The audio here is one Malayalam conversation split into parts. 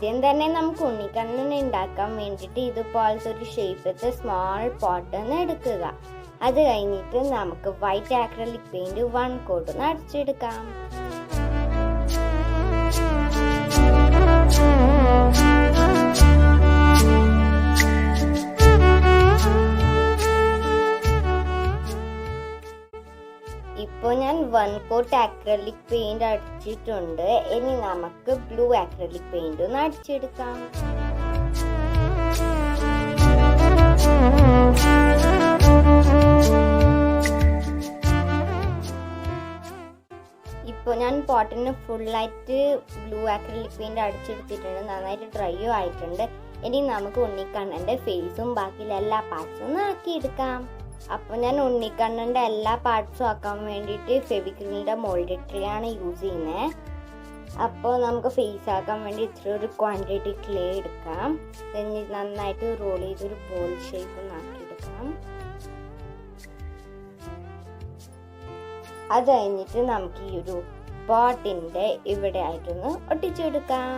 ആദ്യം തന്നെ നമുക്ക് ഉണ്ണിക്കണ്ണൻ ഉണ്ടാക്കാൻ വേണ്ടിയിട്ട് ഇതുപോലത്തെ ഒരു ഷേപ്പത്തെ സ്മോൾ പോട്ട് എടുക്കുക. അത് കഴിഞ്ഞിട്ട് നമുക്ക് വൈറ്റ് ആക്രിലിക് പെയിന്റ് 1 കോട്ട് അടിച്ചെടുക്കാം. ഇപ്പോൾ ഞാൻ 1 കോട്ട് ആക്രിലിക് പെയിന്റ് അടിച്ചിട്ടുണ്ട്. ഇനി നമുക്ക് ബ്ലൂ ആക്രിലിക് പെയിന്റ് ഒന്ന് അടിച്ചെടുക്കാം. ഇപ്പോൾ ഞാൻ പോട്ടിന് ഫുള്ളായിട്ട് ബ്ലൂ ആക്രിലിക് പെയിന്റ് അടിച്ചെടുത്തിട്ടുണ്ട്. നന്നായിട്ട് ഡ്രൈയും ആയിട്ടുണ്ട്. ഇനി നമുക്ക് ഉണ്ണിക്കണ്ണൻ്റെ ഫേസും ബാക്കിയുള്ള എല്ലാ പാർട്സും ഒന്ന് ആക്കിയെടുക്കാം. അപ്പോൾ ഞാൻ ഉണ്ണിക്കണ്ണൻ്റെ എല്ലാ പാർട്സും ആക്കാൻ വേണ്ടിയിട്ട് ഫെവിക്രിലിൻ്റെ മോൾഡഡ് ക്ലേ ആണ് യൂസ് ചെയ്യുന്നത്. അപ്പോൾ നമുക്ക് ഫേസ് ആക്കാൻ വേണ്ടി ഇത്ര ഒരു ക്വാണ്ടിറ്റി ക്ലേ എടുക്കാം. നന്നായിട്ട് റോൾ ചെയ്തൊരു ബോൾ ഷേപ്പ് ആക്കിയെടുക്കാം. അത് കഴിഞ്ഞിട്ട് നമുക്ക് ഈ ഒരു പോട്ടിൻ്റെ ഇവിടെ ആയിട്ടൊന്ന് ഒട്ടിച്ചെടുക്കാം.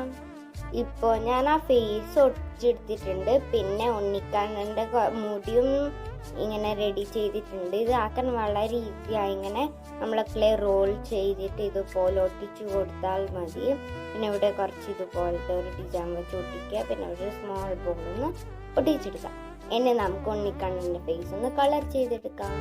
ഇപ്പോൾ ഞാൻ ആ ഫേസ് ഒട്ടിച്ചെടുത്തിട്ടുണ്ട്. പിന്നെ ഉണ്ണിക്കണ്ണൻ്റെ മുടിയും ഇങ്ങനെ റെഡി ചെയ്തിട്ടുണ്ട്. ഇത് ആക്കാൻ വളരെ ഈസിയായി. ഇങ്ങനെ നമ്മൾ ക്ലേ റോൾ ചെയ്തിട്ട് ഇതുപോലെ ഒട്ടിച്ചു കൊടുത്താൽ മതി. പിന്നെ ഇവിടെ കുറച്ച് ഇതുപോലത്തെ ഒരു ഡിസൈൻ വെച്ച് ഒട്ടിക്കുക. പിന്നെ ഒരു സ്മോൾ ബോളൊന്ന് ഒട്ടിച്ചെടുക്കാം. ഇനി നമുക്ക് ഉണ്ണിക്കണ്ണൻ്റെ ഫേസ് ഒന്ന് കളർ ചെയ്തെടുക്കാം.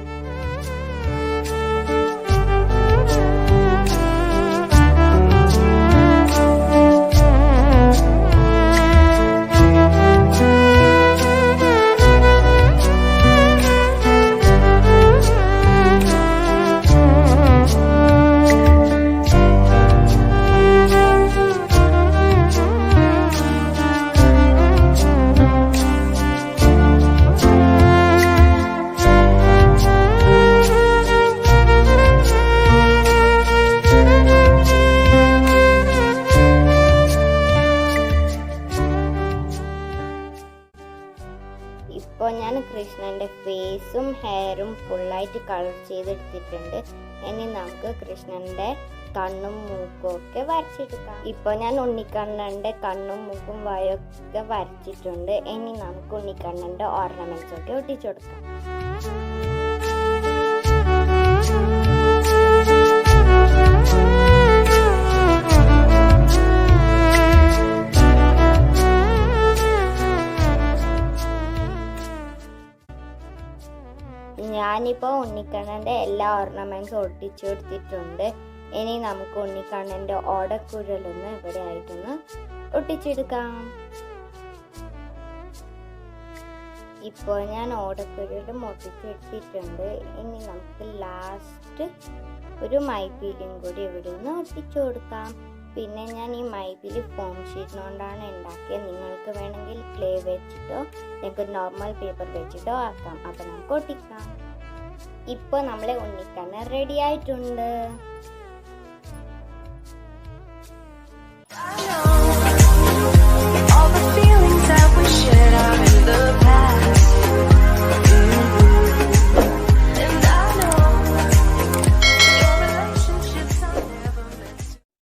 ഇപ്പോൾ ഞാൻ കൃഷ്ണൻ്റെ ഫേസും ഹെയറും ഫുള്ളായിട്ട് കളർ ചെയ്തെടുത്തിട്ടുണ്ട്. ഇനി നമുക്ക് കൃഷ്ണൻ്റെ കണ്ണും മൂക്കും ഒക്കെ വരച്ചെടുക്കാം. ഇപ്പോൾ ഞാൻ ഉണ്ണിക്കണ്ണൻ്റെ കണ്ണും മൂക്കും വായൊക്കെ വരച്ചിട്ടുണ്ട്. ഇനി നമുക്ക് ഉണ്ണിക്കണ്ണൻ്റെ ഓർണമെന്റ്സ് ഒക്കെ ഒട്ടിച്ചു കൊടുക്കാം. ഞാനിപ്പോൾ ഉണ്ണിക്കണ്ണൻ്റെ എല്ലാ ഓർണമെന്റ്സും ഒട്ടിച്ചു കൊടുത്തിട്ടുണ്ട്. ഇനി നമുക്ക് ഉണ്ണിക്കണ്ണൻ്റെ ഓടക്കുഴലൊന്ന് ഇവിടെ ആയിട്ടൊന്ന് ഒട്ടിച്ചെടുക്കാം. ഇപ്പോൾ ഞാൻ ഓടക്കുഴലും ഒട്ടിച്ചെടുത്തിട്ടുണ്ട്. ഇനി നമുക്ക് ലാസ്റ്റ് ഒരു മൈപ്പീലും കൂടി ഇവിടെ നിന്ന് ഒട്ടിച്ചു കൊടുക്കാം. പിന്നെ ഞാൻ ഈ മൈപ്പീല് ഫോം ഷീറ്റിനോണ്ടാണ് ഉണ്ടാക്കിയത്. നിങ്ങൾക്ക് വേണമെങ്കിൽ ക്ലേ വെച്ചിട്ടോ നിങ്ങൾക്ക് നോർമൽ പേപ്പർ വെച്ചിട്ടോ ആക്കാം. അപ്പോൾ നമുക്ക് ഒട്ടിക്കാം. ഇപ്പോൾ നമ്മളെ ഉണ്ണിക്കണ്ണൻ റെഡി ആയിട്ടുണ്ട്.